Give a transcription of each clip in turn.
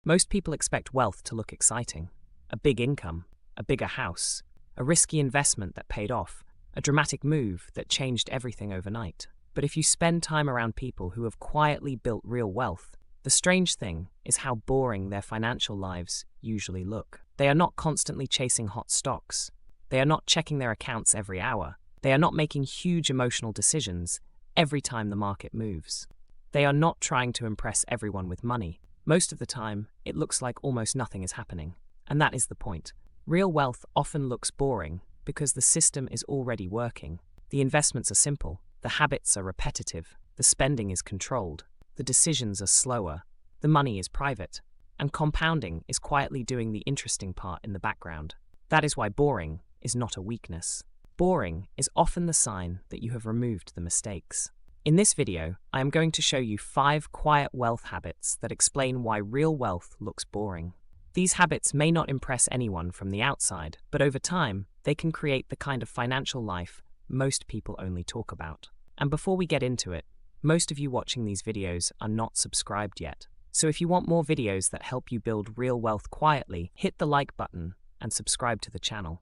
Most people expect wealth to look exciting. A big income, a bigger house, a risky investment that paid off, a dramatic move that changed everything overnight. But if you spend time around people who have quietly built real wealth, the strange thing is how boring their financial lives usually look. They are not constantly chasing hot stocks. They are not checking their accounts every hour. They are not making huge emotional decisions every time the market moves. They are not trying to impress everyone with money. Most of the time, it looks like almost nothing is happening. And that is the point. Real wealth often looks boring because the system is already working. The investments are simple. The habits are repetitive. The spending is controlled. The decisions are slower. The money is private. And compounding is quietly doing the interesting part in the background. That is why boring is not a weakness. Boring is often the sign that you have removed the mistakes. In this video, I am going to show you 5 quiet wealth habits that explain why real wealth looks boring. These habits may not impress anyone from the outside, but over time, they can create the kind of financial life most people only talk about. And before we get into it, most of you watching these videos are not subscribed yet. So if you want more videos that help you build real wealth quietly, hit the like button and subscribe to the channel.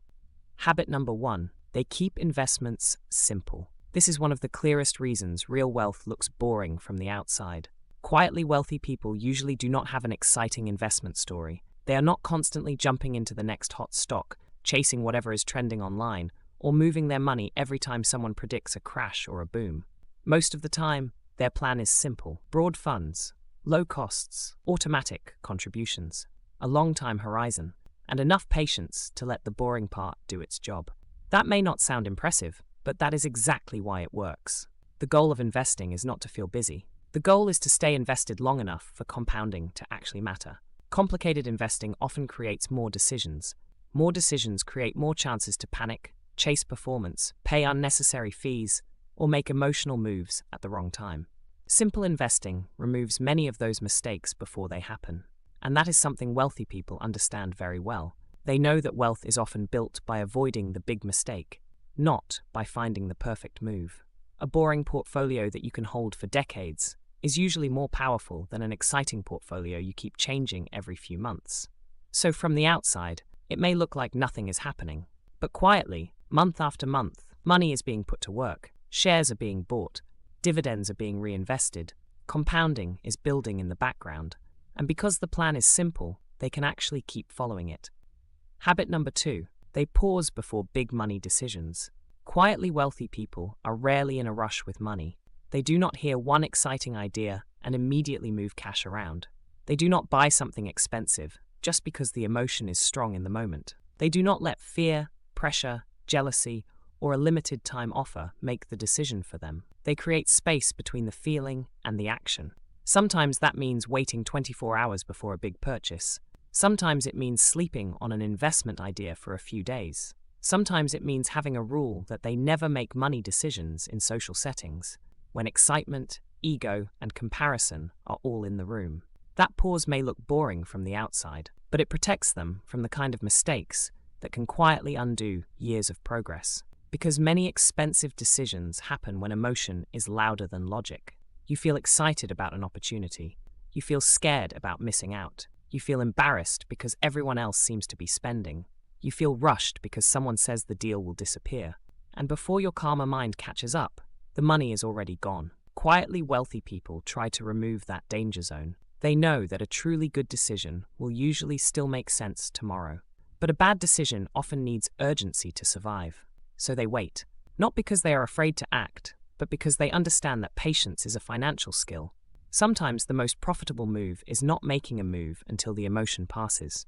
Habit number 1, they keep investments simple. This is one of the clearest reasons real wealth looks boring from the outside. Quietly wealthy people usually do not have an exciting investment story. They are not constantly jumping into the next hot stock, chasing whatever is trending online, or moving their money every time someone predicts a crash or a boom. Most of the time, their plan is simple: broad funds, low costs, automatic contributions, a long time horizon, and enough patience to let the boring part do its job. That may not sound impressive, but that is exactly why it works. The goal of investing is not to feel busy. The goal is to stay invested long enough for compounding to actually matter. Complicated investing often creates more decisions. More decisions create more chances to panic, chase performance, pay unnecessary fees, or make emotional moves at the wrong time. Simple investing removes many of those mistakes before they happen. And that is something wealthy people understand very well. They know that wealth is often built by avoiding the big mistake, not by finding the perfect move. A boring portfolio that you can hold for decades is usually more powerful than an exciting portfolio you keep changing every few months. So from the outside, it may look like nothing is happening. But quietly, month after month, money is being put to work, shares are being bought, dividends are being reinvested, compounding is building in the background, and because the plan is simple, they can actually keep following it. Habit number 2, they pause before big money decisions. Quietly wealthy people are rarely in a rush with money. They do not hear one exciting idea and immediately move cash around. They do not buy something expensive just because the emotion is strong in the moment. They do not let fear, pressure, jealousy, or a limited time offer make the decision for them. They create space between the feeling and the action. Sometimes that means waiting 24 hours before a big purchase. Sometimes it means sleeping on an investment idea for a few days. Sometimes it means having a rule that they never make money decisions in social settings, when excitement, ego, and comparison are all in the room. That pause may look boring from the outside, but it protects them from the kind of mistakes that can quietly undo years of progress. Because many expensive decisions happen when emotion is louder than logic. You feel excited about an opportunity. You feel scared about missing out. You feel embarrassed because everyone else seems to be spending. You feel rushed because someone says the deal will disappear. And before your calmer mind catches up, the money is already gone. Quietly wealthy people try to remove that danger zone. They know that a truly good decision will usually still make sense tomorrow. But a bad decision often needs urgency to survive. So they wait. Not because they are afraid to act, but because they understand that patience is a financial skill. Sometimes the most profitable move is not making a move until the emotion passes.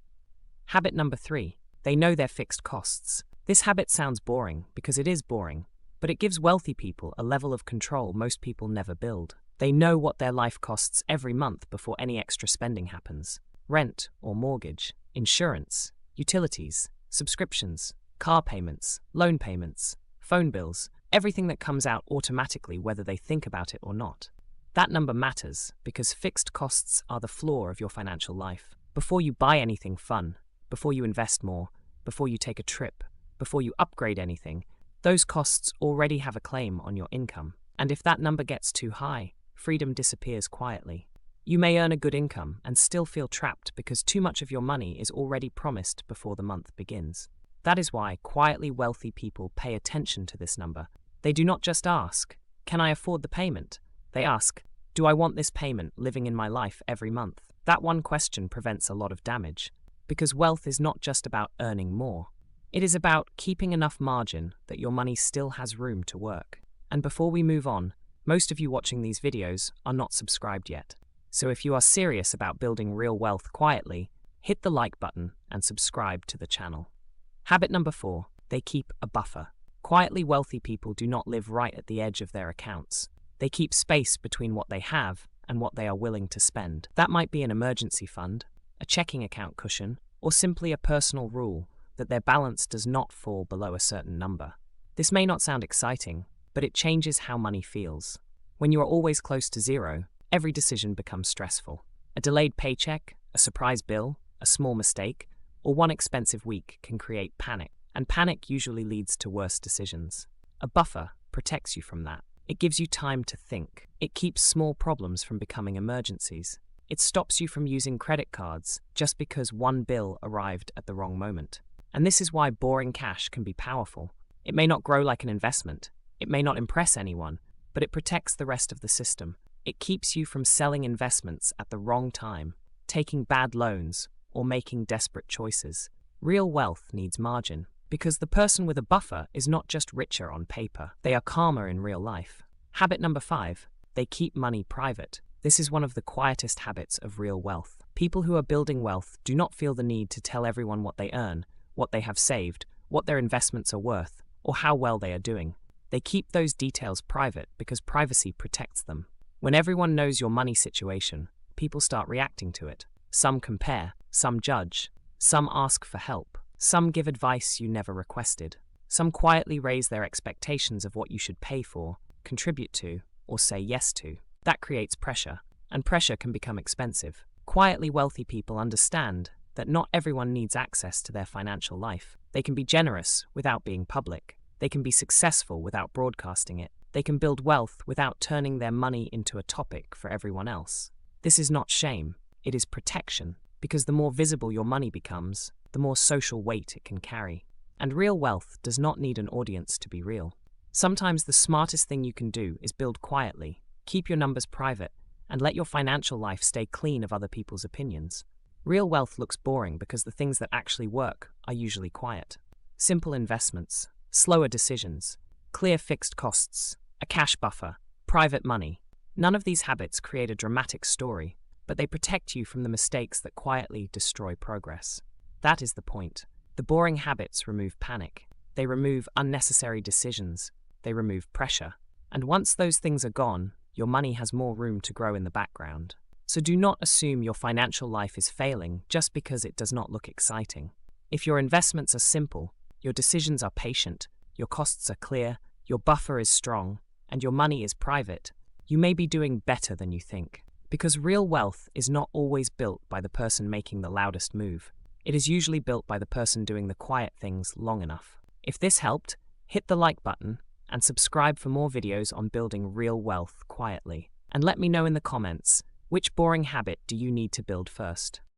Habit number 3, they know their fixed costs. This habit sounds boring because it is boring, but it gives wealthy people a level of control most people never build. They know what their life costs every month before any extra spending happens. Rent or mortgage, insurance, utilities, subscriptions, car payments, loan payments, phone bills, everything that comes out automatically whether they think about it or not. That number matters because fixed costs are the floor of your financial life. Before you buy anything fun, before you invest more, before you take a trip, before you upgrade anything, those costs already have a claim on your income. And if that number gets too high, freedom disappears quietly. You may earn a good income and still feel trapped because too much of your money is already promised before the month begins. That is why quietly wealthy people pay attention to this number. They do not just ask, "Can I afford the payment?" They ask, "Do I want this payment living in my life every month?" That one question prevents a lot of damage, because wealth is not just about earning more. It is about keeping enough margin that your money still has room to work. And before we move on, most of you watching these videos are not subscribed yet. So if you are serious about building real wealth quietly, hit the like button and subscribe to the channel. Habit number 4, they keep a buffer. Quietly wealthy people do not live right at the edge of their accounts. They keep space between what they have and what they are willing to spend. That might be an emergency fund, a checking account cushion, or simply a personal rule that their balance does not fall below a certain number. This may not sound exciting, but it changes how money feels. When you are always close to zero, every decision becomes stressful. A delayed paycheck, a surprise bill, a small mistake, or one expensive week can create panic, and panic usually leads to worse decisions. A buffer protects you from that. It gives you time to think. It keeps small problems from becoming emergencies. It stops you from using credit cards just because one bill arrived at the wrong moment. And this is why boring cash can be powerful. It may not grow like an investment. It may not impress anyone, but it protects the rest of the system. It keeps you from selling investments at the wrong time, taking bad loans, or making desperate choices. Real wealth needs margin, because the person with a buffer is not just richer on paper, they are calmer in real life. Habit number 5, they keep money private. This is one of the quietest habits of real wealth. People who are building wealth do not feel the need to tell everyone what they earn, what they have saved, what their investments are worth, or how well they are doing. They keep those details private because privacy protects them. When everyone knows your money situation, people start reacting to it. Some compare, some judge, some ask for help, some give advice you never requested. Some quietly raise their expectations of what you should pay for, contribute to, or say yes to. That creates pressure, and pressure can become expensive. Quietly wealthy people understand that not everyone needs access to their financial life. They can be generous without being public. They can be successful without broadcasting it. They can build wealth without turning their money into a topic for everyone else. This is not shame, it is protection, because the more visible your money becomes, the more social weight it can carry. And real wealth does not need an audience to be real. Sometimes the smartest thing you can do is build quietly, keep your numbers private, and let your financial life stay clean of other people's opinions. Real wealth looks boring because the things that actually work are usually quiet. Simple investments, slower decisions, clear fixed costs, a cash buffer, private money. None of these habits create a dramatic story, but they protect you from the mistakes that quietly destroy progress. That is the point. The boring habits remove panic. They remove unnecessary decisions. They remove pressure. And once those things are gone, your money has more room to grow in the background. So do not assume your financial life is failing just because it does not look exciting. If your investments are simple, your decisions are patient, your costs are clear, your buffer is strong, and your money is private, you may be doing better than you think. Because real wealth is not always built by the person making the loudest move. It is usually built by the person doing the quiet things long enough. If this helped, hit the like button and subscribe for more videos on building real wealth quietly. And let me know in the comments, which boring habit do you need to build first?